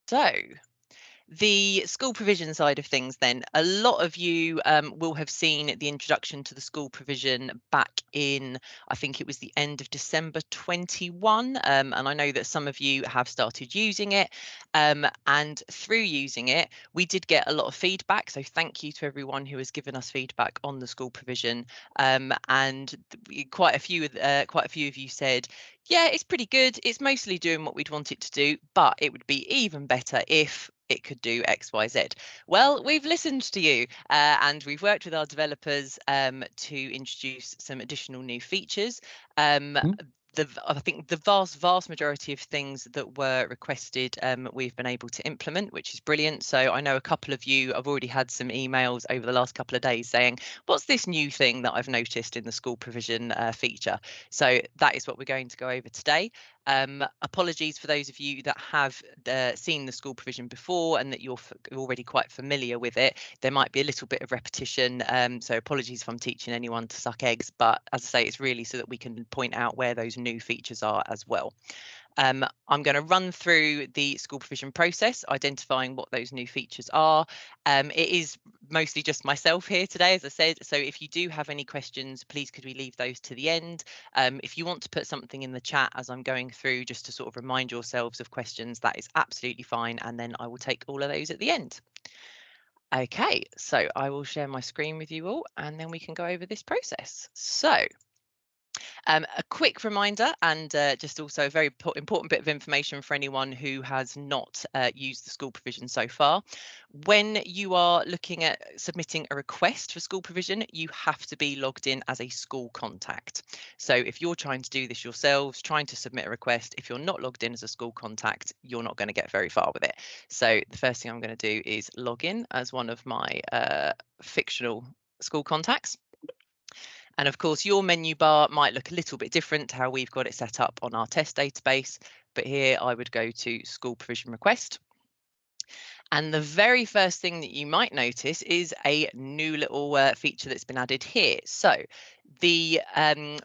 So, the school provision side of things, then, a lot of you will have seen the introduction to the school provision back in, I think it was the end of December 21. And I know that some of you have started using it. And through using it, we did get a lot of feedback. So thank you to everyone who has given us feedback on the school provision. And quite a few of you said, yeah, it's pretty good. It's mostly doing what we'd want it to do, but it would be even better if it could do X, Y, Z. Well, we've listened to you and we've worked with our developers to introduce some additional new features. Mhm. I think the vast majority of things that were requested we've been able to implement, which is brilliant. So I know a couple of you, I've already had some emails over the last couple of days saying, what's this new thing that I've noticed in the school provision feature? So that is what we're going to go over today. Apologies for those of you that have seen the school provision before and that you're already quite familiar with it. There might be a little bit of repetition, so apologies if I'm teaching anyone to suck eggs, but as I say, it's really so that we can point out where those new features are as well. I'm going to run through the school provision process, identifying what those new features are. It is mostly just myself here today, as I said, so if you do have any questions, please could we leave those to the end. If you want to put something in the chat as I'm going through, just to sort of remind yourselves of questions, that is absolutely fine, and then I will take all of those at the end. Okay, so I will share my screen with you all, and then we can go over this process. So a quick reminder, and just also a very important bit of information for anyone who has not used the school provision so far. When you are looking at submitting a request for school provision, you have to be logged in as a school contact. So if you're trying to do this yourselves, trying to submit a request, if you're not logged in as a school contact, you're not going to get very far with it. So the first thing I'm going to do is log in as one of my fictional school contacts. And of course, your menu bar might look a little bit different to how we've got it set up on our test database. But here I would go to school provision request. And the very first thing that you might notice is a new little feature that's been added here. So the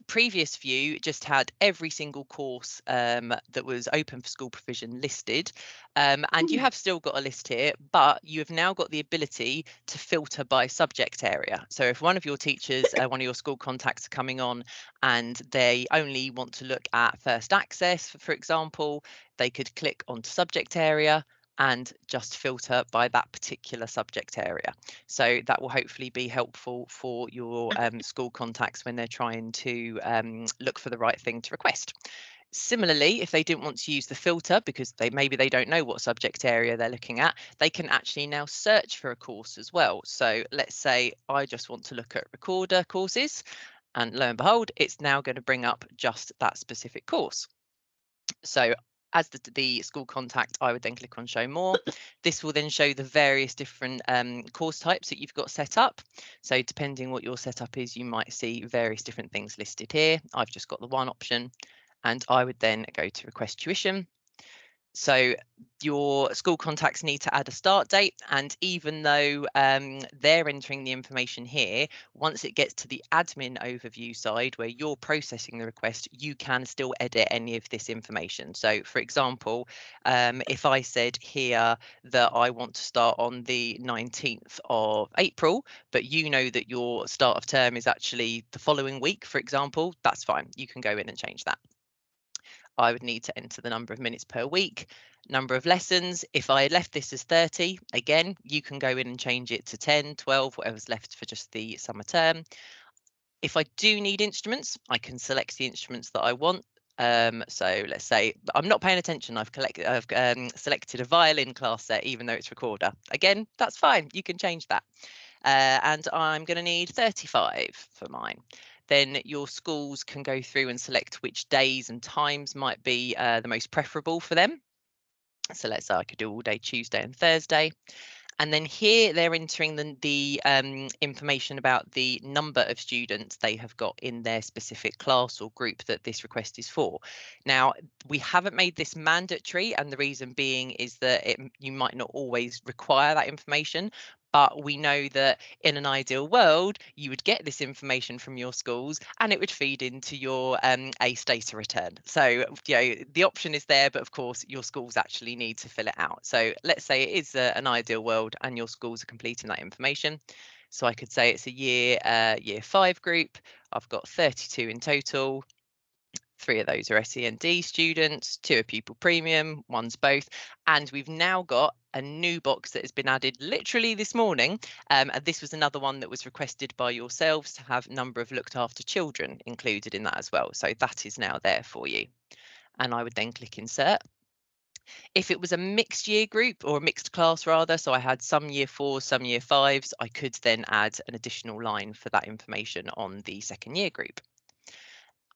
previous view just had every single course that was open for school provision listed. And you have still got a list here, but you have now got the ability to filter by subject area. So if one of your teachers, one of your school contacts are coming on and they only want to look at first access, for example, they could click onto subject area and just filter by that particular subject area. So that will hopefully be helpful for your school contacts when they're trying to look for the right thing to request. Similarly, if they didn't want to use the filter because maybe they don't know what subject area they're looking at, they can actually now search for a course as well. So let's say I just want to look at recorder courses, and lo and behold, it's now going to bring up just that specific course. So as the school contact, I would then click on show more. This will then show the various different course types that you've got set up. So depending what your setup is, you might see various different things listed here. I've just got the one option, and I would then go to request tuition. So your school contacts need to add a start date, and even though they're entering the information here, once it gets to the admin overview side where you're processing the request, you can still edit any of this information. So for example, if I said here that I want to start on the 19th of April, but you know that your start of term is actually the following week, for example, that's fine. You can go in and change that. I would need to enter the number of minutes per week, number of lessons. If I had left this as 30, again, you can go in and change it to 10, 12, whatever's left for just the summer term. If I do need instruments, I can select the instruments that I want. So let's say I'm not paying attention. I've selected a violin class set, even though it's recorder. Again, that's fine. You can change that. And I'm going to need 35 for mine. Then your schools can go through and select which days and times might be the most preferable for them. So let's say I could do all day Tuesday and Thursday. And then here they're entering the information about the number of students they have got in their specific class or group that this request is for. Now, we haven't made this mandatory, and the reason being is that you might not always require that information, But we know that in an ideal world, you would get this information from your schools and it would feed into your ACE data return. So, the option is there, but of course, your schools actually need to fill it out. So let's say it is an ideal world and your schools are completing that information. So I could say it's a year 5 group. I've got 32 in total. 3 of those are SEND students, 2 are pupil premium, 1's both. And we've now got a new box that has been added literally this morning. And this was another one that was requested by yourselves to have number of looked after children included in that as well. So that is now there for you. And I would then click insert. If it was a mixed year group or a mixed class rather, so I had some year 4s, some year 5s, I could then add an additional line for that information on the second year group.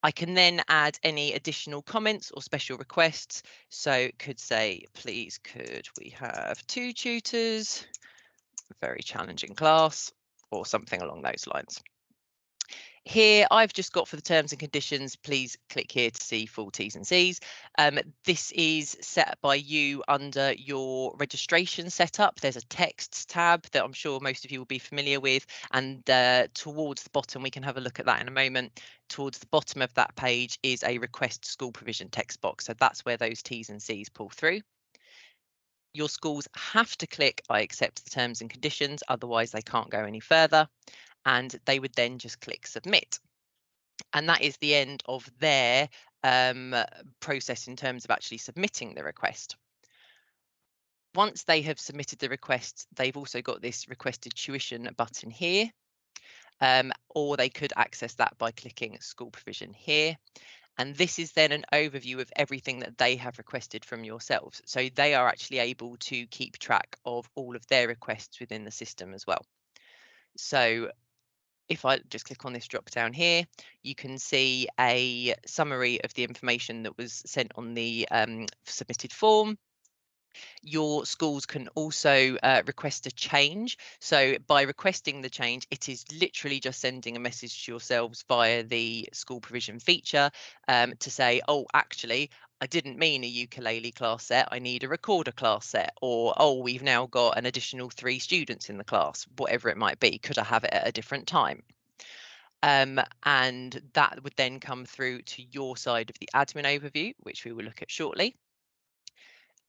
I can then add any additional comments or special requests. So could say, please, could we have 2 tutors, very challenging class, or something along those lines. Here, I've just got for the terms and conditions, please click here to see full T's and C's. This is set by you under your registration setup. There's a texts tab that I'm sure most of you will be familiar with. And towards the bottom, we can have a look at that in a moment. Towards the bottom of that page is a request school provision text box. So that's where those T's and C's pull through. Your schools have to click I accept the terms and conditions, otherwise they can't go any further. And they would then just click submit. And that is the end of their process in terms of actually submitting the request. Once they have submitted the request, they've also got this requested tuition button here, or they could access that by clicking school provision here. And this is then an overview of everything that they have requested from yourselves. So they are actually able to keep track of all of their requests within the system as well. So if I just click on this drop down here, you can see a summary of the information that was sent on the submitted form. Your schools can also request a change. So by requesting the change, it is literally just sending a message to yourselves via the school provision feature to say, oh, actually, I didn't mean a ukulele class set, I need a recorder class set, or, oh, we've now got an additional 3 students in the class, whatever it might be, could I have it at a different time? And that would then come through to your side of the admin overview, which we will look at shortly.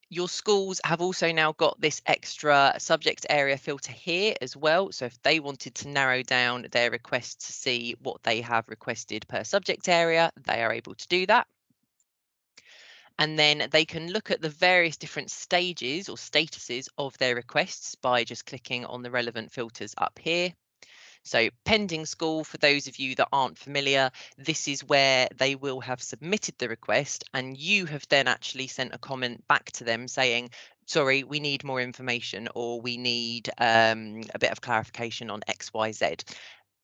Your schools have also now got this extra subject area filter here as well. So if they wanted to narrow down their request to see what they have requested per subject area, they are able to do that. And then they can look at the various different stages or statuses of their requests by just clicking on the relevant filters up here. So pending school, for those of you that aren't familiar, this is where they will have submitted the request and you have then actually sent a comment back to them saying, sorry, we need more information, or we need a bit of clarification on X, Y, Z.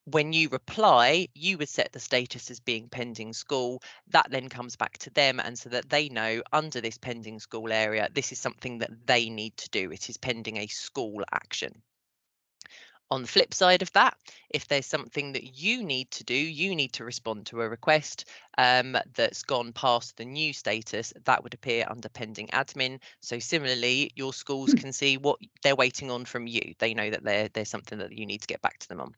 When you reply, you would set the status as being pending school. That then comes back to them, and so that they know under this pending school area, this is something that they need to do. It is pending a school action. On the flip side of that, if there's something that you need to do, you need to respond to a request that's gone past the new status, that would appear under pending admin. So similarly, your schools can see what they're waiting on from you. They know that there's something that you need to get back to them on.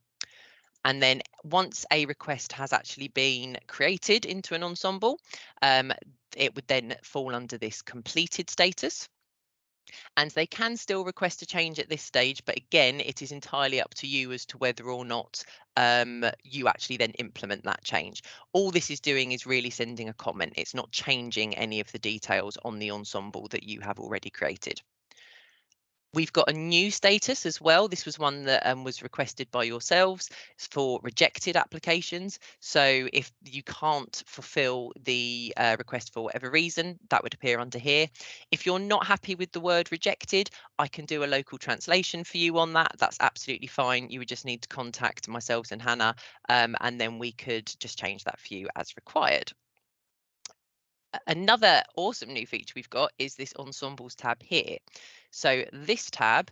And then once a request has actually been created into an ensemble, it would then fall under this completed status. And they can still request a change at this stage, but again, it is entirely up to you as to whether or not you actually then implement that change. All this is doing is really sending a comment. It's not changing any of the details on the ensemble that you have already created. We've got a new status as well. This was one that was requested by yourselves for rejected applications. So if you can't fulfill the request for whatever reason, that would appear under here. If you're not happy with the word rejected, I can do a local translation for you on that. That's absolutely fine. You would just need to contact myself and Hannah, and then we could just change that for you as required. Another awesome new feature we've got is this ensembles tab here. So this tab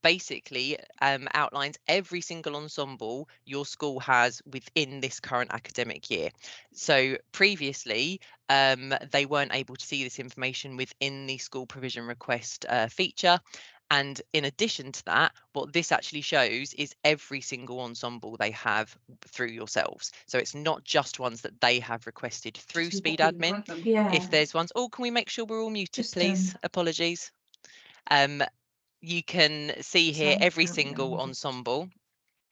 basically outlines every single ensemble your school has within this current academic year. So previously, they weren't able to see this information within the school provision request feature. And in addition to that, what this actually shows is every single ensemble they have through yourselves. So it's not just ones that they have requested through Speedadmin. Yeah. If there's ones, oh, can we make sure we're all muted, Just, please? Apologies. You can see here sound every apparently single I'm just ensemble.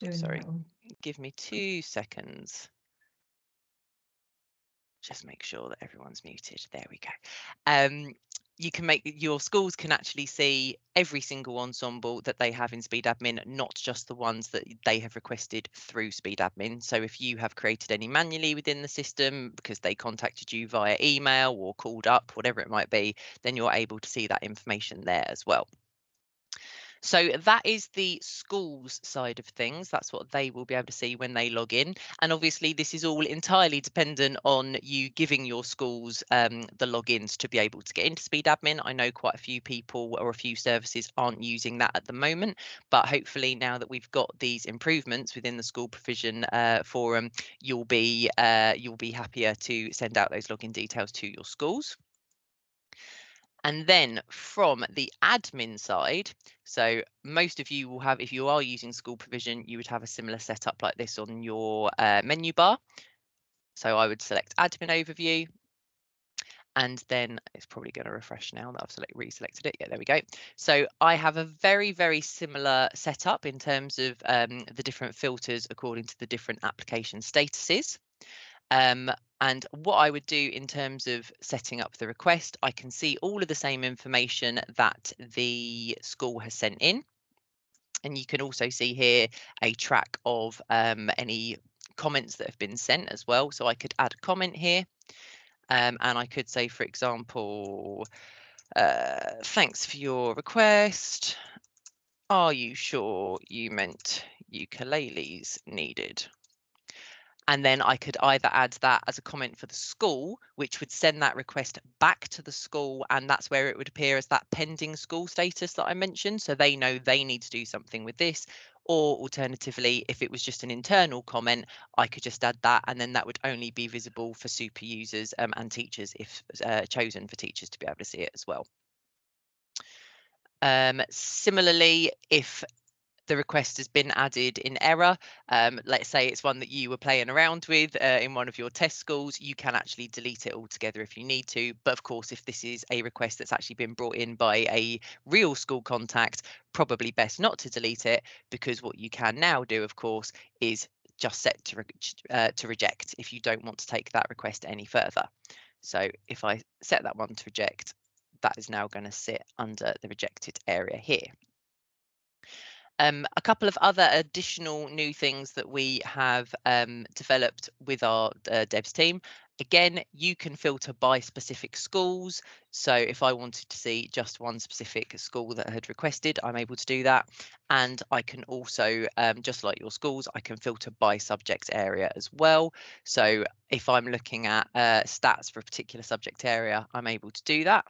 doing the Sorry, right one. give me 2 seconds. Just make sure that everyone's muted. There we go. You can make your schools can actually see every single ensemble that they have in Speedadmin, not just the ones that they have requested through Speedadmin. So if you have created any manually within the system because they contacted you via email or called up, whatever it might be, then you're able to see that information there as well. So that is the schools side of things. That's what they will be able to see when they log in. And obviously, this is all entirely dependent on you giving your schools the logins to be able to get into Speedadmin. I know quite a few people or a few services aren't using that at the moment, but hopefully now that we've got these improvements within the school provision forum, you'll be happier to send out those login details to your schools. And then from the admin side, so most of you will have, if you are using school provision, you would have a similar setup like this on your menu bar. So I would select admin overview, and then it's probably going to refresh now that I've reselected it. Yeah, there we go. So I have a very, very similar setup in terms of the different filters according to the different application statuses. And what I would do in terms of setting up the request, I can see all of the same information that the school has sent in. And you can also see here a track of any comments that have been sent as well. So I could add a comment here. And I could say, for example, thanks for your request. Are you sure you meant ukuleles needed? And then I could either add that as a comment for the school, which would send that request back to the school, and that's where it would appear as that pending school status that I mentioned. So they know they need to do something with this. Or alternatively, if it was just an internal comment, I could just add that, and then that would only be visible for super users and teachers if chosen for teachers to be able to see it as well. Similarly, if the request has been added in error, let's say it's one that you were playing around with in one of your test schools, you can actually delete it altogether if you need to. But of course, if this is a request that's actually been brought in by a real school contact, probably best not to delete it, because what you can now do, of course, is just set to reject if you don't want to take that request any further. So if I set that one to reject, that is now going to sit under the rejected area here. A couple of other additional new things that we have developed with our devs team. Again, you can filter by specific schools. So if I wanted to see just one specific school that had requested, I'm able to do that. And I can also, just like your schools, I can filter by subject area as well. So if I'm looking at stats for a particular subject area, I'm able to do that.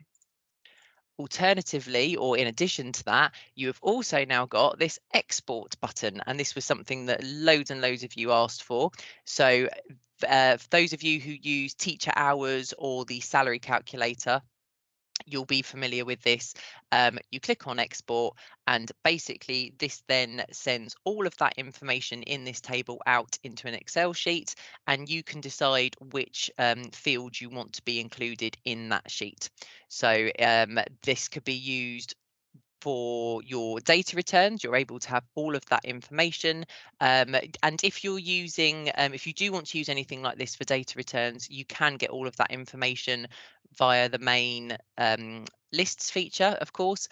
Alternatively, or in addition to that, you have also now got this export button, and this was something that loads and loads of you asked for. So for those of you who use teacher hours or the salary calculator, you'll be familiar with this. You click on export, and basically this then sends all of that information in this table out into an Excel sheet, and you can decide which field you want to be included in that sheet. So this could be used for your data returns. You're able to have all of that information. And if you're using, if you do want to use anything like this for data returns, you can get all of that information via the main lists feature, of course,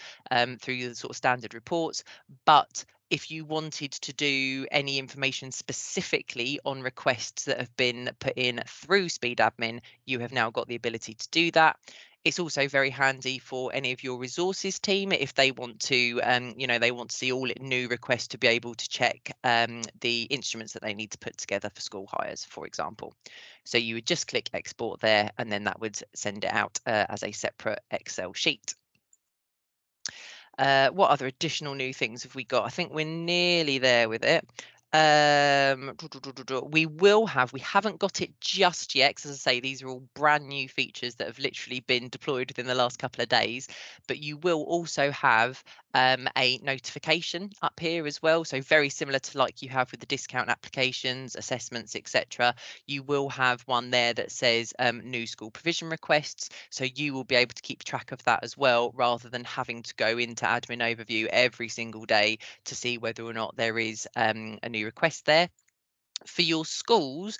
through the sort of standard reports. But if you wanted to do any information specifically on requests that have been put in through Speedadmin, you have now got the ability to do that. It's also very handy for any of your resources team if they want to, they want to see all new requests to be able to check the instruments that they need to put together for school hires, for example. So you would just click export there, and then that would send it out as a separate Excel sheet. What other additional new things have we got? I think we're nearly there with it. We haven't got it just yet, because as I say, these are all brand new features that have literally been deployed within the last couple of days, but you will also have a notification up here as well. So very similar to like you have with the discount applications, assessments, etc. You will have one there that says new school provision requests. So you will be able to keep track of that as well, rather than having to go into admin overview every single day to see whether or not there is a new request there. For your schools,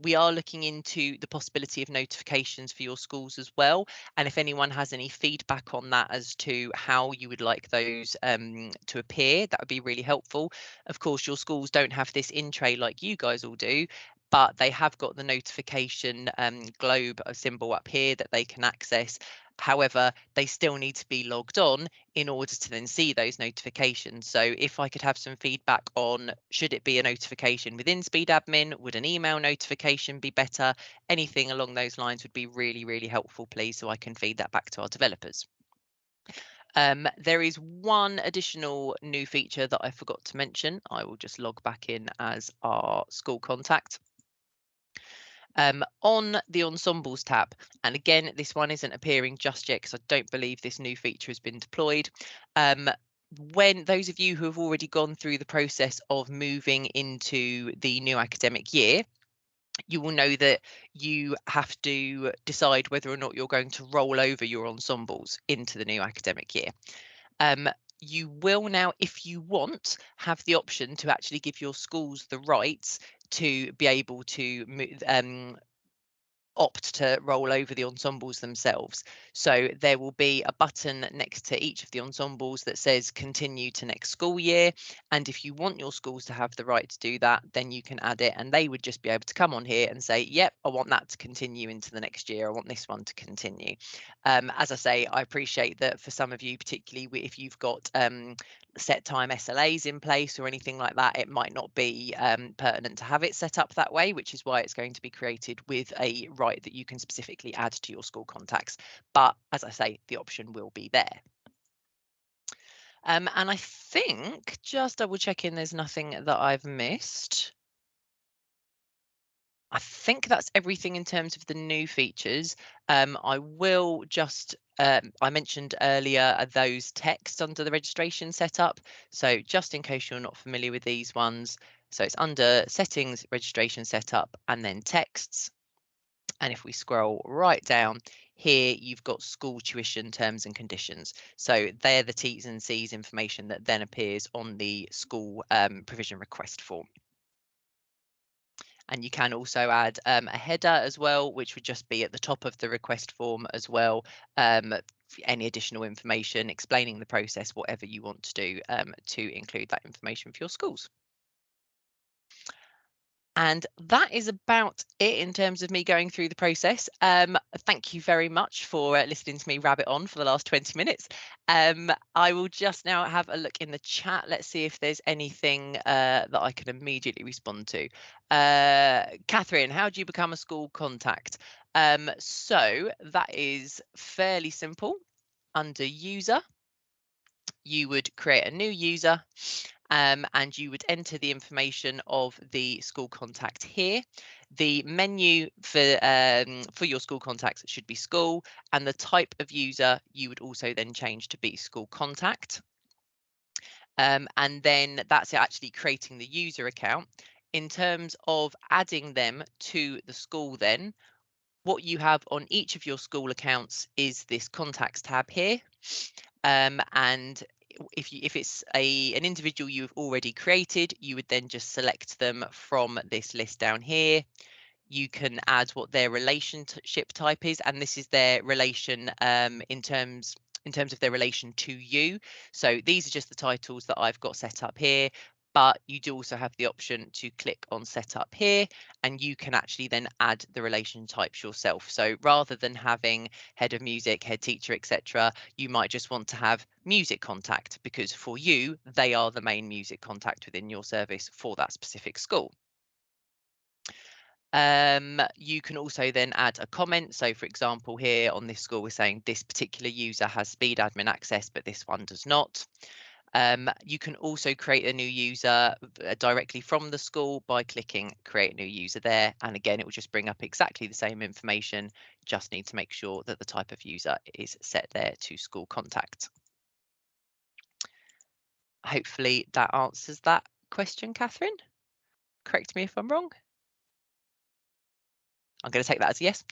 we are looking into the possibility of notifications for your schools as well. And if anyone has any feedback on that as to how you would like those to appear, that would be really helpful. Of course, your schools don't have this in tray like you guys all do, but they have got the notification globe symbol up here that they can access. However, they still need to be logged on in order to then see those notifications. So if I could have some feedback on, should it be a notification within Speedadmin? Would an email notification be better? Anything along those lines would be really, really helpful, please, so I can feed that back to our developers. There is one additional new feature that I forgot to mention. I will just log back in as our school contact. On the ensembles tab, and again, this one isn't appearing just yet because I don't believe this new feature has been deployed. When those of you who have already gone through the process of moving into the new academic year, you will know that you have to decide whether or not you're going to roll over your ensembles into the new academic year. You will now, if you want, have the option to actually give your schools the rights to be able to opt to roll over the ensembles themselves. So there will be a button next to each of the ensembles that says continue to next school year. And if you want your schools to have the right to do that, then you can add it, and they would just be able to come on here and say, yep, I want that to continue into the next year. I want this one to continue. As I say, I appreciate that for some of you, particularly if you've got set time SLAs in place or anything like that, it might not be pertinent to have it set up that way, which is why it's going to be created with a right that you can specifically add to your school contacts. But as I say, the option will be there. And I think, just double checking there's nothing that I've missed. I think that's everything in terms of the new features. I will just, I mentioned earlier those texts under the registration setup. So just in case you're not familiar with these ones, so it's under settings, registration setup, and then texts. And if we scroll right down here, you've got school tuition terms and conditions. So they're the T's and C's information that then appears on the school provision request form. And you can also add a header as well, which would just be at the top of the request form as well. Any additional information explaining the process, whatever you want to do to include that information for your schools. And that is about it in terms of me going through the process. Thank you very much for listening to me rabbit on for the last 20 minutes. I will just now have a look in the chat. Let's see if there's anything that I can immediately respond to. Catherine, how do you become a school contact? So that is fairly simple. Under user, you would create a new user. And you would enter the information of the school contact here. The menu for your school contacts should be school, and the type of user you would also then change to be school contact. And then that's actually creating the user account. In terms of adding them to the school then, what you have on each of your school accounts is this contacts tab here. And if it's an individual you've already created, you would then just select them from this list down here. You can add what their relationship type is, and this is their relation in terms of their relation to you. So these are just the titles that I've got set up here, but you do also have the option to click on setup here, and you can actually then add the relation types yourself. So rather than having head of music, head teacher, etc., you might just want to have music contact, because for you, they are the main music contact within your service for that specific school. You can also then add a comment. So for example, here on this school, we're saying this particular user has Speedadmin access, but this one does not. You can also create a new user directly from the school by clicking create new user there. And again, it will just bring up exactly the same information. Just need to make sure that the type of user is set there to school contact. hopefully that answers that question, Catherine. Correct me if I'm wrong. I'm going to take that as a yes.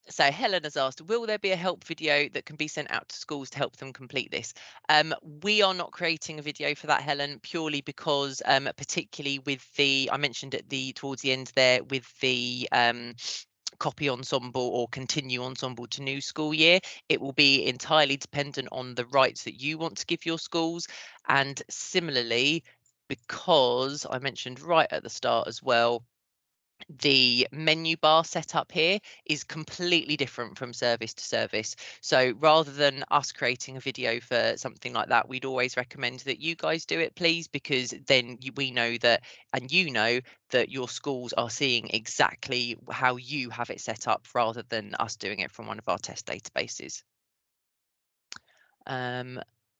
So Helen has asked, will there be a help video that can be sent out to schools to help them complete this? We are not creating a video for that, Helen, purely because particularly with the, I mentioned at the towards the end there, with the copy ensemble or continue ensemble to new school year, it will be entirely dependent on the rights that you want to give your schools. And similarly, because I mentioned right at the start as well, the menu bar setup here is completely different from service to service. So rather than us creating a video for something like that, we'd always recommend that you guys do it, please, because then we know that, and you know that your schools are seeing exactly how you have it set up rather than us doing it from one of our test databases.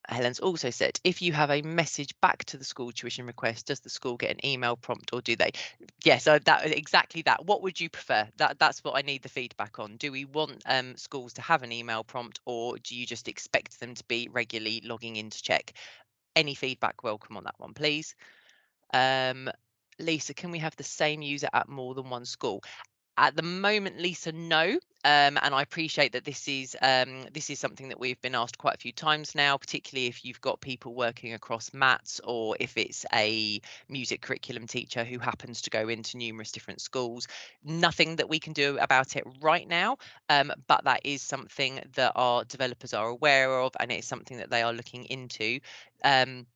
Helen's also said, if you have a message back to the school tuition request, does the school get an email prompt or do they? Yes, so that exactly that. What would you prefer? That's what I need the feedback on. Do we want schools to have an email prompt, or do you just expect them to be regularly logging in to check? Any feedback welcome on that one, please. Lisa, can we have the same user at more than one school? At the moment, Lisa, no. And I appreciate that this is something that we've been asked quite a few times now, particularly if you've got people working across maths or if it's a music curriculum teacher who happens to go into numerous different schools. Nothing that we can do about it right now, but that is something that our developers are aware of, and it's something that they are looking into. I'm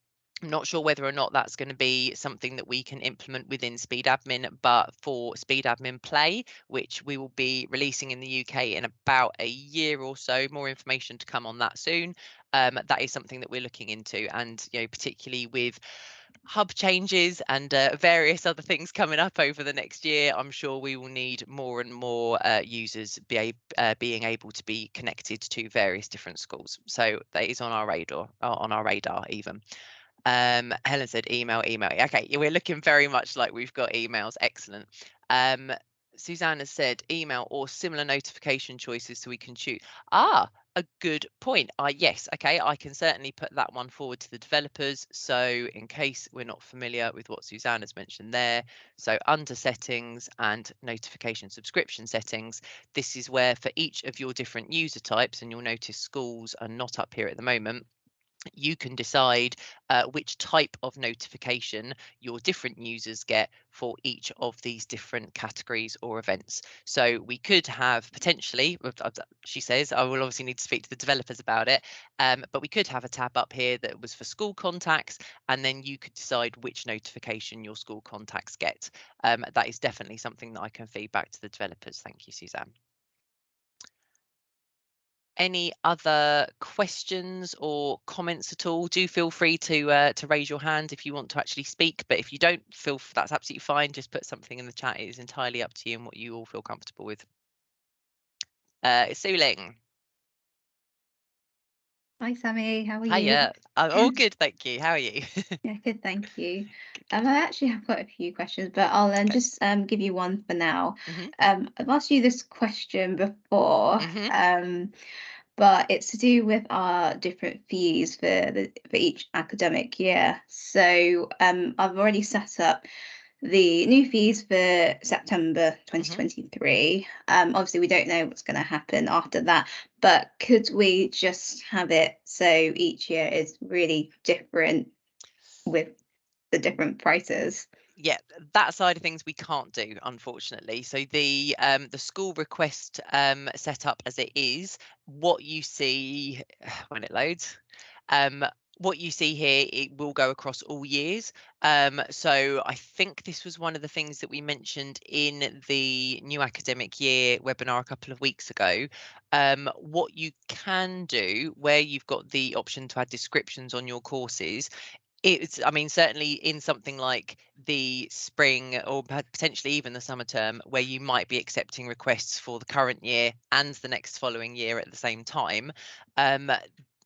not sure whether or not that's going to be something that we can implement within Speedadmin, but for Speedadmin Play, which we will be releasing in the UK in about a year or so, more information to come on that soon. That is something that we're looking into, and particularly with hub changes and various other things coming up over the next year, I'm sure we will need more and more users being able to be connected to various different schools. So that is on our radar even. Helen said email. Okay, we're looking very much like we've got emails. Excellent. Suzanne has said email or similar notification choices so we can choose. A good point. Yes, okay, I can certainly put that one forward to the developers. So in case we're not familiar with what Suzanne has mentioned there, so under settings and notification subscription settings, this is where for each of your different user types, and you'll notice schools are not up here at the moment, you can decide which type of notification your different users get for each of these different categories or events. So we could have potentially, she says, I will obviously need to speak to the developers about it, but we could have a tab up here that was for school contacts, and then you could decide which notification your school contacts get. That is definitely something that I can feed back to the developers. Thank you, Suzanne. Any other questions or comments at all? Do feel free to raise your hand if you want to actually speak, but if you don't, that's absolutely fine. Just put something in the chat. It is entirely up to you and what you all feel comfortable with. Su Ling. Hi, Sammy. How are you? Hiya. I'm all good, thank you. How are you? Yeah, good, thank you. Good, I good. actually have quite a few questions, but I'll Okay. just give you one for now. Mhm. I've asked you this question before, Mhm. but it's to do with our different fees for each academic year. So I've already set up the new fees for September Mhm. 2023. Obviously, we don't know what's going to happen after that, but could we just have it so each year is really different with the different prices? Yeah, that side of things we can't do, unfortunately. So the school request set up as it is, what you see when it loads, um, what you see here, it will go across all years. So I think this was one of the things that we mentioned in the new academic year webinar a couple of weeks ago. What you can do, where you've got the option to add descriptions on your courses, I mean, certainly in something like the spring or potentially even the summer term, where you might be accepting requests for the current year and the next following year at the same time.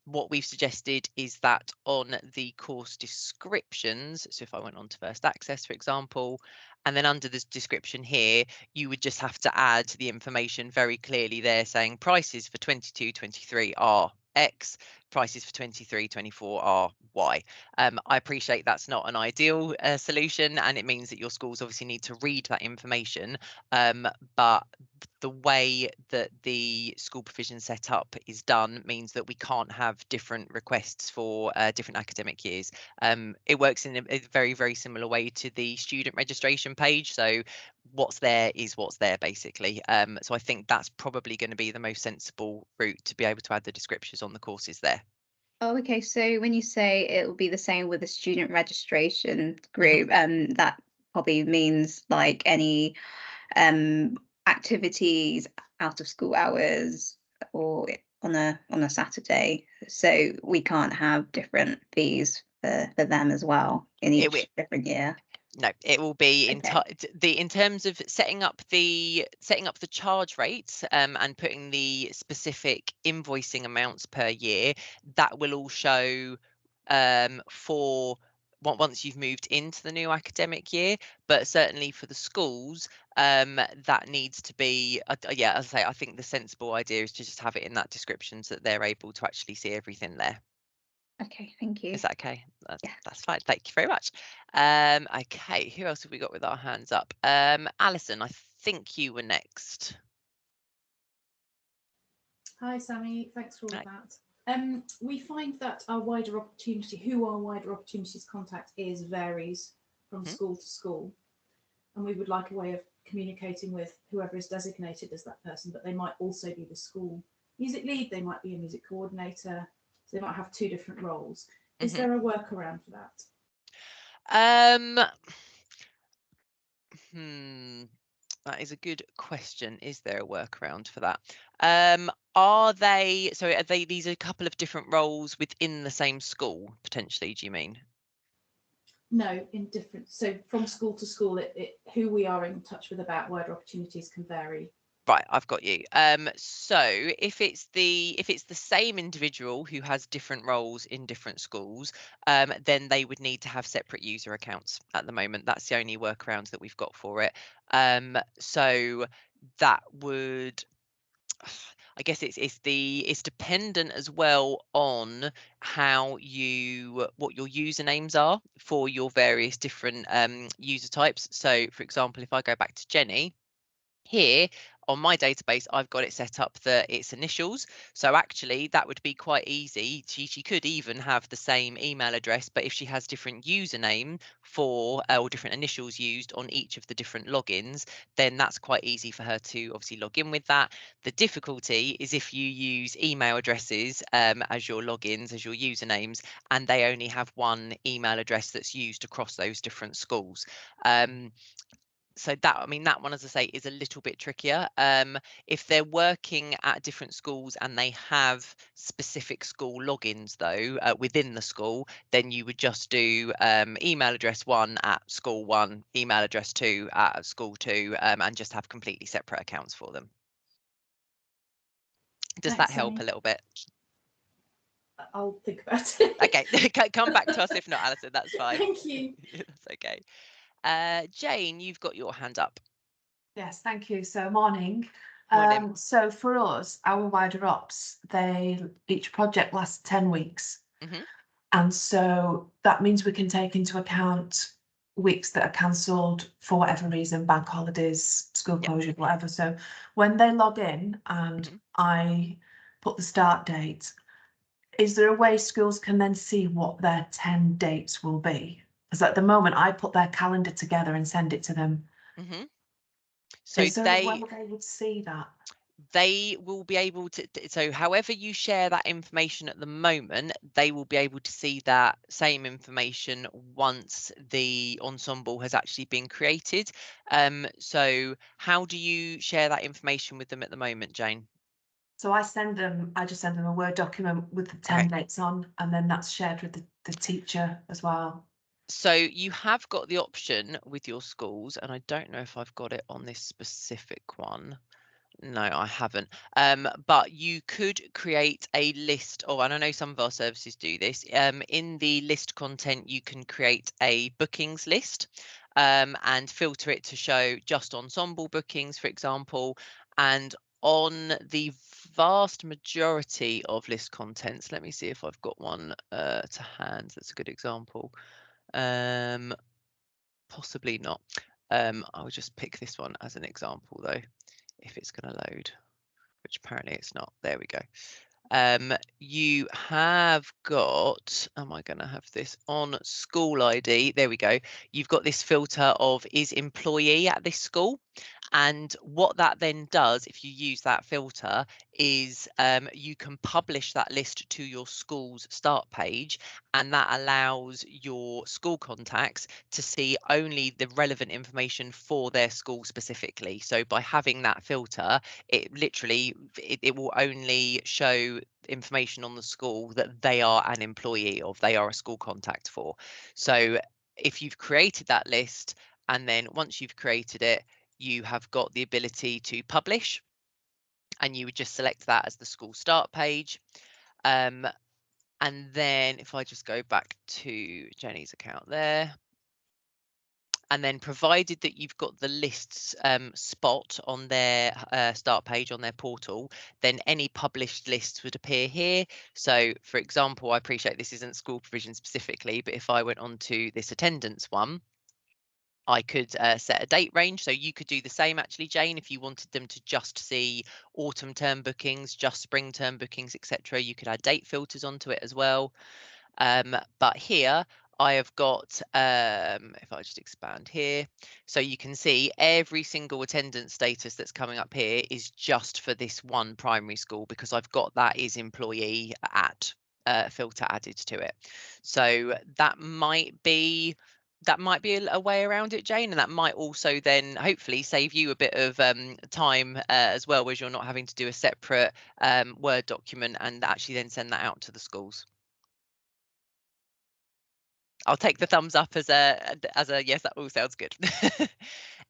What we've suggested is that on the course descriptions, so if I went on to First Access, for example, and then under the description here, you would just have to add the information very clearly there saying prices for 22-23 are X, prices for 23-24 are Y. I appreciate that's not an ideal solution, and it means that your schools obviously need to read that information, but the way that the school provision setup is done means that we can't have different requests for different academic years. It works in a very, very similar way to the student registration page. So what's there is what's there, basically. So I think that's probably going to be the most sensible route to be able to add the descriptions on the courses there. Oh, okay. So when you say it will be the same with the student registration Mhm. group, that probably means like any um activities out of school hours or on a Saturday. So we can't have different fees for them as well in It, each different year. No, it will be Okay. in terms of setting up the charge rates, and putting the specific invoicing amounts per year. That will all show for once you've moved into the new academic year. But certainly for the schools, that needs to be yeah. As I say, I think the sensible idea is to just have it in that description so that they're able to actually see everything there. Okay, thank you. Is that okay? Yeah. That's fine. Thank you very much. Okay, who else have we got with our hands up? Alison, I think you were next. Hi, Sammy. Thanks for all of Right. that. We find that our wider opportunities contact is varies from Mhm. school to school, and we would like a way of communicating with whoever is designated as that person, but they might also be the school music lead, they might be a music coordinator, so they might have two different roles. Is Mhm. there a workaround for that? Um, hmm, that is a good question. Is there a workaround for that? Are they these are a couple of different roles within the same school, potentially, do you mean? No, in different. So from school to school, who we are in touch with about wider opportunities can vary. Right, I've got you. So if it's the same individual who has different roles in different schools, then they would need to have separate user accounts at the moment. That's the only workarounds that we've got for it. So that would, I guess it's dependent as well on what your usernames are for your various different user types. So for example, if I go back to Jenny, here on my database, I've got it set up that it's initials. So actually that would be quite easy. She could even have the same email address, but if she has different username for or different initials used on each of the different logins, then that's quite easy for her to obviously log in with that. The difficulty is if you use email addresses as your logins, as your usernames, and they only have one email address that's used across those different schools. So that, I mean, that one, as I say, is a little bit trickier. If they're working at different schools and they have specific school logins, though, within the school, then you would just do email address 1 at school 1, email address 2 at school 2, and just have completely separate accounts for them. Does that Thanks, help Sammy. a little bit? I'll think about it. Okay, come back to us if not, Alison. That's fine. Thank you. That's okay. Jane, you've got your hand up. Yes, thank you. So morning. Morning. So for us, our wider ops, each project lasts 10 weeks. Mhm. And so that means we can take into account weeks that are cancelled for whatever reason, bank holidays, school Yeah. closures, whatever. So when they log in and Mhm. I put the start date, is there a way schools can then see what their 10 dates will be? Because at the moment I put their calendar together and send it to them. Mhm. So Is there a way they would see that? they will be able to, so however you share that information at the moment, they will be able to see that same information once the ensemble has actually been created. So how do you share that information with them at the moment, Jane? So I just send them a Word document with the 10 Okay. dates on, and then that's shared with the teacher as well. So you have got the option with your schools, and I don't know if I've got it on this specific one. No, I haven't. But you could create a list of, and I know some of our services do this. In the list content, you can create a bookings list, and filter it to show just ensemble bookings, for example. And on the vast majority of list contents, let me see if I've got one to hand. That's a good example. Possibly not. I'll just pick this one as an example though, if it's going to load, which apparently it's not. There we go. You have got, am I going to have this on school ID? There we go. You've got this filter of is employee at this school. And what that then does, if you use that filter, is you can publish that list to your school's start page, and that allows your school contacts to see only the relevant information for their school specifically. So by having that filter, it literally, it will only show information on the school that they are an employee of, they are a school contact for. So if you've created that list, and then once you've created it, you have got the ability to publish, and you would just select that as the school start page. And then if I just go back to Jenny's account there, and then provided that you've got the lists spot on their start page on their portal, then any published lists would appear here. So for example, I appreciate this isn't school provision specifically, but if I went on to this attendance one, I could set a date range. So you could do the same actually, Jane, if you wanted them to just see autumn term bookings, just spring term bookings, etc. You could add date filters onto it as well. But here I have got, if I just expand here, so you can see every single attendance status that's coming up here is just for this one primary school, because I've got that is employee at filter added to it. So that might be a way around it, Jane, and that might also then hopefully save you a bit of time as well, as you're not having to do a separate Word document and actually then send that out to the schools. I'll take the thumbs up as a yes, that all sounds good.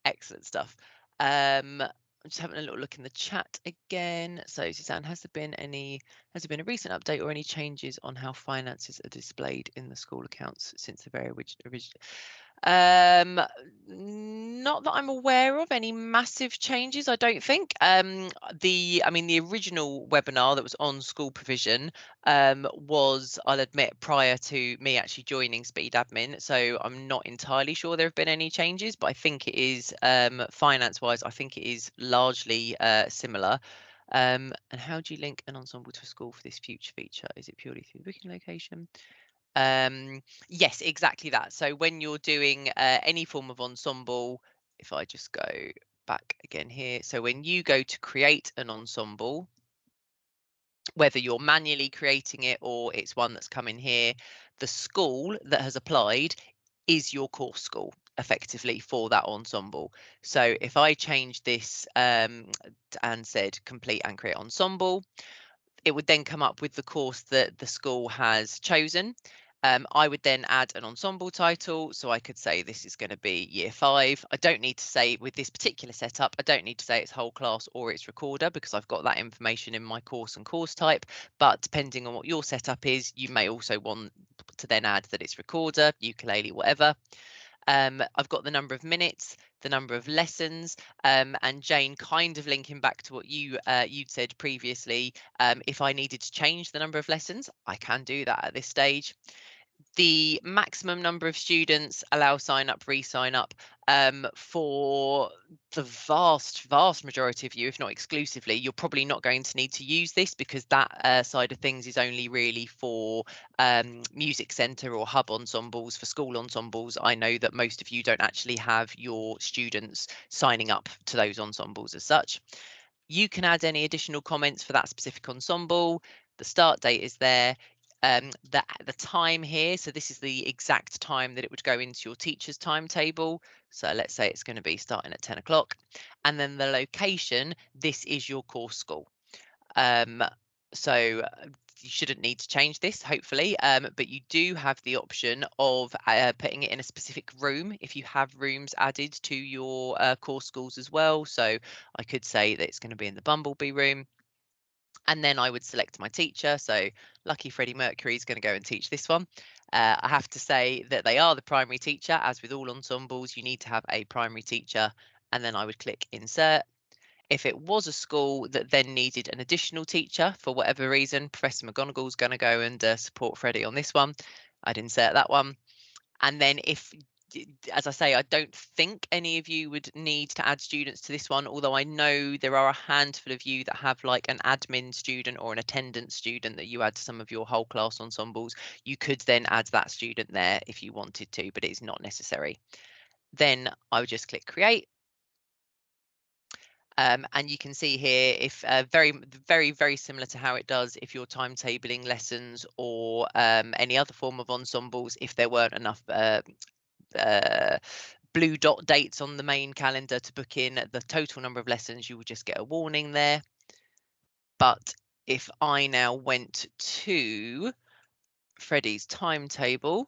Excellent stuff. I'm just having a little look in the chat again. So Suzanne, has there been a recent update or any changes on how finances are displayed in the school accounts since the very original? Not that I'm aware of any massive changes, I don't think. The original webinar that was on school provision was, I'll admit, prior to me actually joining Speedadmin, so I'm not entirely sure there have been any changes, but I think it is finance wise, I think it is largely similar. And how do you link an ensemble to a school for this future feature? Is it purely through the booking location? Yes, exactly that. So when you're doing any form of ensemble, if I just go back again here, so when you go to create an ensemble, whether you're manually creating it or it's one that's come in here, the school that has applied is your course school effectively for that ensemble. So if I change this and said complete and create ensemble, it would then come up with the course that the school has chosen. I would then add an ensemble title. So I could say this is going to be year 5. I don't need to say with this particular setup, I don't need to say it's whole class or it's recorder, because I've got that information in my course and course type. But depending on what your setup is, you may also want to then add that it's recorder, ukulele, whatever. I've got the number of minutes, the number of lessons, and Jane, kind of linking back to what you'd said previously, if I needed to change the number of lessons, I can do that at this stage. The maximum number of students allow sign up, re-sign up. For the vast majority of you, if not exclusively, you're probably not going to need to use this, because that side of things is only really for music centre or hub ensembles. For school ensembles, I know that most of you don't actually have your students signing up to those ensembles as such. You can add any additional comments for that specific ensemble. The start date is there. The time here, so this is the exact time that it would go into your teacher's timetable. So let's say it's going to be starting at 10 o'clock. And then the location, this is your course school. So you shouldn't need to change this, hopefully, but you do have the option of putting it in a specific room if you have rooms added to your course schools as well. So I could say that it's going to be in the Bumblebee room. And then I would select my teacher. So lucky Freddie Mercury is going to go and teach this one. I have to say that they are the primary teacher. As with all ensembles, you need to have a primary teacher. And then I would click insert. If it was a school that then needed an additional teacher for whatever reason, Professor McGonagall's going to go and support Freddie on this one. I'd insert that one. And then if, as I say, I don't think any of you would need to add students to this one, although I know there are a handful of you that have like an admin student or an attendance student that you add to some of your whole class ensembles. You could then add that student there if you wanted to, but it's not necessary. Then I would just click create. And you can see here if very similar to how it does if you're timetabling lessons or any other form of ensembles, if there weren't enough blue dot dates on the main calendar to book in the total number of lessons, you will just get a warning there. But if I now went to Freddie's timetable,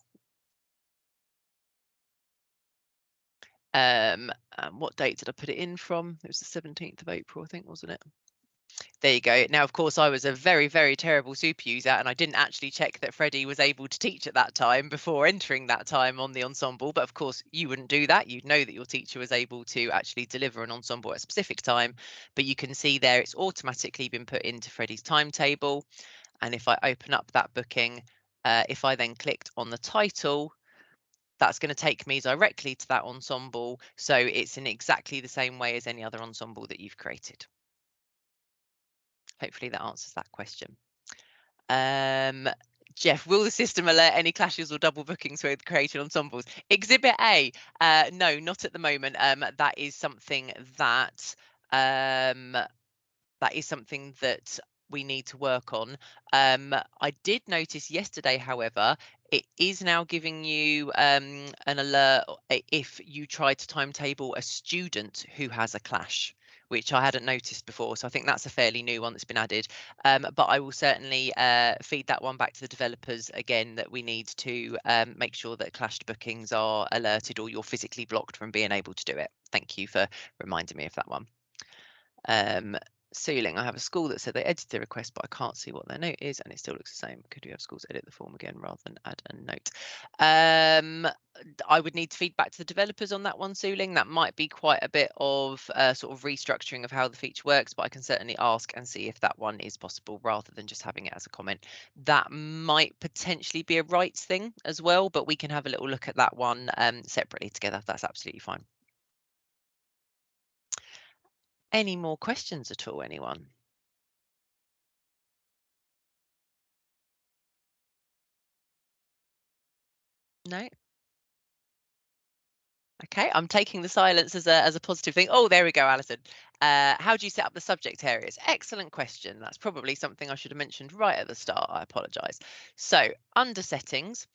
what date did I put it in from? It was the 17th of April, I think, wasn't it? There you go. Now, of course, I was a very terrible super user, and I didn't actually check that Freddie was able to teach at that time before entering that time on the ensemble. But of course, you wouldn't do that. You'd know that your teacher was able to actually deliver an ensemble at a specific time. But you can see there it's automatically been put into Freddie's timetable. And if I open up that booking, if I then clicked on the title, that's going to take me directly to that ensemble. So it's in exactly the same way as any other ensemble that you've created. Hopefully that answers that question. Jeff, will the system alert any clashes or double bookings with created ensembles? Exhibit A, no, not at the moment. That is something that we need to work on. I did notice yesterday, however, it is now giving you an alert if you try to timetable a student who has a clash, which I hadn't noticed before. So I think that's a fairly new one that's been added. But I will certainly feed that one back to the developers again, that we need to make sure that clashed bookings are alerted or you're physically blocked from being able to do it. Thank you for reminding me of that one. Sealing, I have a school that said they edited the request, but I can't see what their note is, and it still looks the same. Could you have schools edit the form again rather than add a note? I would need feedback to the developers on that one, Sealing. That might be quite a bit of sort of restructuring of how the feature works, but I can certainly ask and see if that one is possible rather than just having it as a comment. That might potentially be a rights thing as well, but we can have a little look at that one separately together. That's absolutely fine. Any more questions at all, anyone? No? Okay, I'm taking the silence as a positive thing. Oh, there we go, Alison. How do you set up the subject areas? Excellent question. That's probably something I should have mentioned right at the start. I apologise. So under settings,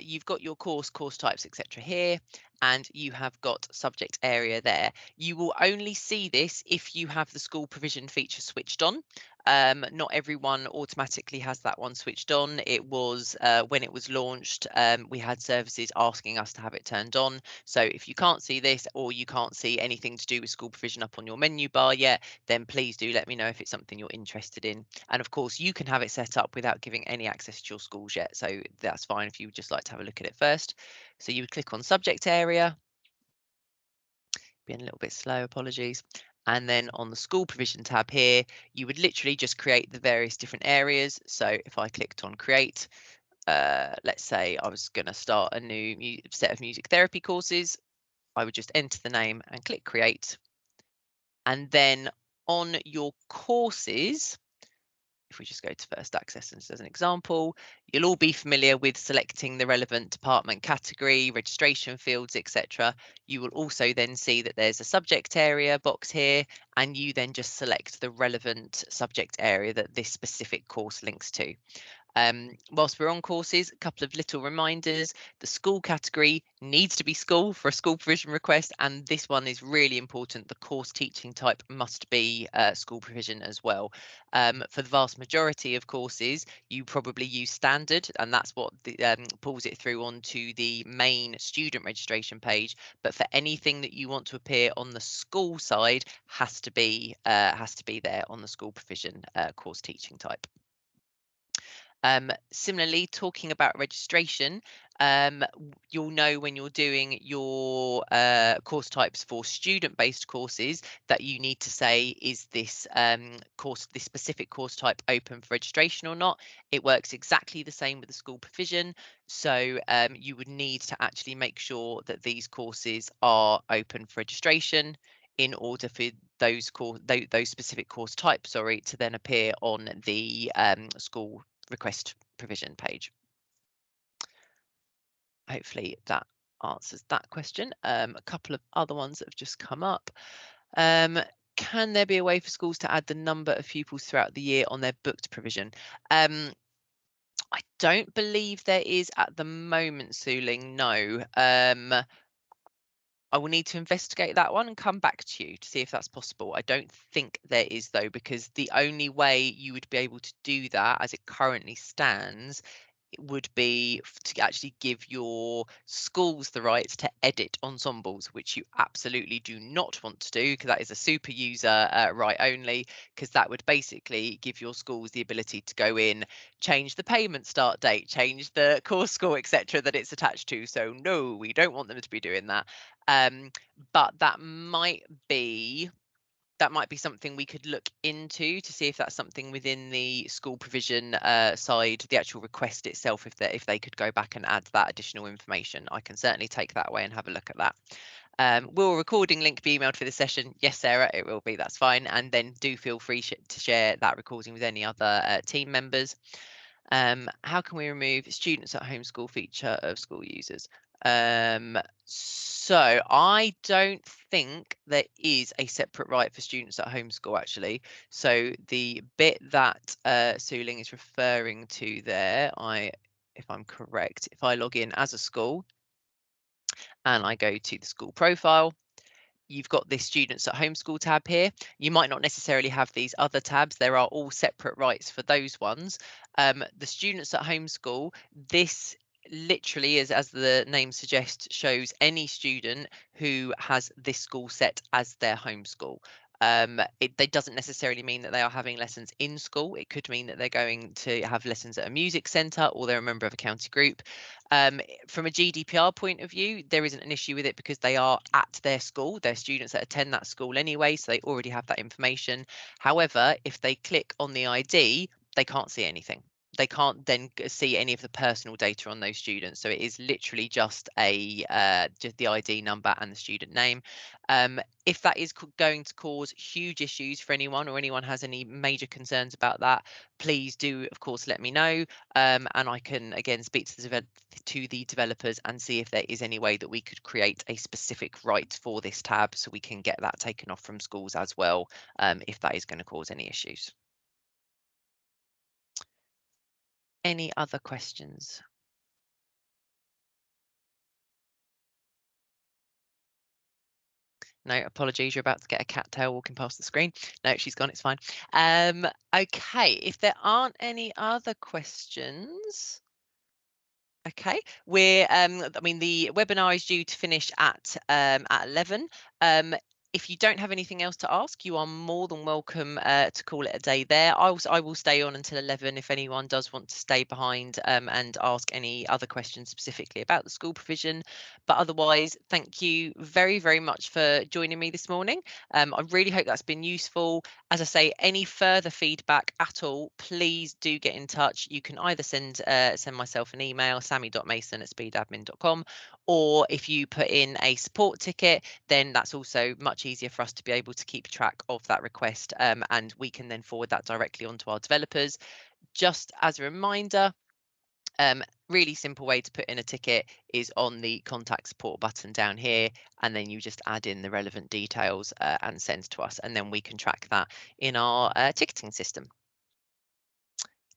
you've got your course types, etc. here, and you have got subject area there. You will only see this if you have the school provision feature switched on. Not everyone automatically has that one switched on. It was when it was launched, we had services asking us to have it turned on. So if you can't see this, or you can't see anything to do with school provision up on your menu bar yet, then please do let me know if it's something you're interested in. And of course, you can have it set up without giving any access to your schools yet. So that's fine if you would just like to have a look at it first. So you would click on subject area. Being a little bit slow, apologies. And then on the school provision tab here, you would literally just create the various different areas. So if I clicked on create, let's say I was going to start a new set of music therapy courses, I would just enter the name and click create. And then on your courses, if we just go to first access as an example, you'll all be familiar with selecting the relevant department category, registration fields, etc. You will also then see that there's a subject area box here, and you then just select the relevant subject area that this specific course links to. Whilst we're on courses, a couple of little reminders. The school category needs to be school for a school provision request, and this one is really important. The course teaching type must be school provision as well. For the vast majority of courses, you probably use standard, and that's what pulls it through onto the main student registration page. But for anything that you want to appear on the school side, has to be there on the school provision course teaching type. Similarly, talking about registration, you'll know when you're doing your course types for student-based courses that you need to say, is this this specific course type open for registration or not? It works exactly the same with the school provision. So you would need to actually make sure that these courses are open for registration in order for those specific course types, sorry, to then appear on the school request provision page. Hopefully that answers that question. A couple of other ones that have just come up. Can there be a way for schools to add the number of pupils throughout the year on their booked provision? I don't believe there is at the moment, Suling, no. I will need to investigate that one and come back to you to see if that's possible. I don't think there is, though, because the only way you would be able to do that as it currently stands would be to actually give your schools the rights to edit ensembles, which you absolutely do not want to do, because that is a super user right only, because that would basically give your schools the ability to go in, change the payment start date, change the course score, etc., that it's attached to. So no, we don't want them to be doing that. But that might be something we could look into to see if that's something within the school provision side, the actual request itself, if they could go back and add that additional information. I can certainly take that away and have a look at that. Will a recording link be emailed for this session? Yes, Sarah, it will be. That's fine. And then do feel free to share that recording with any other team members. How can we remove students at home school feature of school users? So I don't think there is a separate right for students at home school, actually. So the bit that Suling is referring to there, if I'm correct, if I log in as a school and I go to the school profile, you've got this students at home school tab here. You might not necessarily have these other tabs. There are all separate rights for those ones. The students at home school, this literally is, as the name suggests, shows any student who has this school set as their home school. It doesn't necessarily mean that they are having lessons in school. It could mean that they're going to have lessons at a music centre or they're a member of a county group. From a GDPR point of view, there isn't an issue with it because they are at their school. They're students that attend that school anyway, so they already have that information. However, if they click on the ID, they can't see anything. They can't then see any of the personal data on those students. So it is literally just just the ID number and the student name. If that is going to cause huge issues for anyone, or anyone has any major concerns about that, please do, of course, let me know. And I can again speak to the developers and see if there is any way that we could create a specific right for this tab so we can get that taken off from schools as well, if that is going to cause any issues. Any other questions? No, apologies, you're about to get a cat tail walking past the screen. No, she's gone, it's fine. Okay, if there aren't any other questions, okay, I mean, the webinar is due to finish at 11. If you don't have anything else to ask, you are more than welcome to call it a day there. I will stay on until 11 if anyone does want to stay behind and ask any other questions specifically about the school provision. But otherwise, thank you very, very much for joining me this morning. I really hope that's been useful. As I say, any further feedback at all, please do get in touch. You can either send myself an email, sammy.mason@speedadmin.com, or if you put in a support ticket, then that's also much easier for us to be able to keep track of that request, and we can then forward that directly onto our developers. Just as a reminder, really simple way to put in a ticket is on the contact support button down here, and then you just add in the relevant details and send to us, and then we can track that in our ticketing system.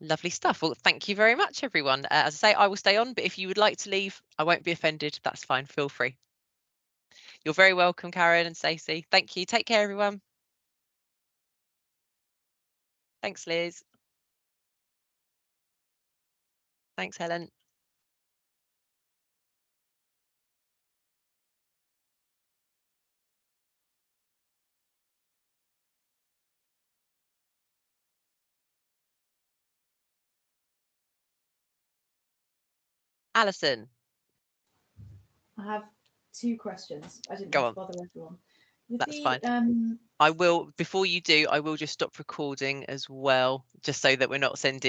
Lovely stuff. Well, thank you very much, everyone. As I say, I will stay on, but if you would like to leave, I won't be offended. That's fine. Feel free. You're very welcome, Karen and Stacey. Thank you. Take care, everyone. Thanks, Liz. Thanks, Helen. Alison. I have 2 questions. I didn't Go want to on. bother everyone. With That's the, fine. I will, before you do, I will just stop recording as well, just so that we're not sending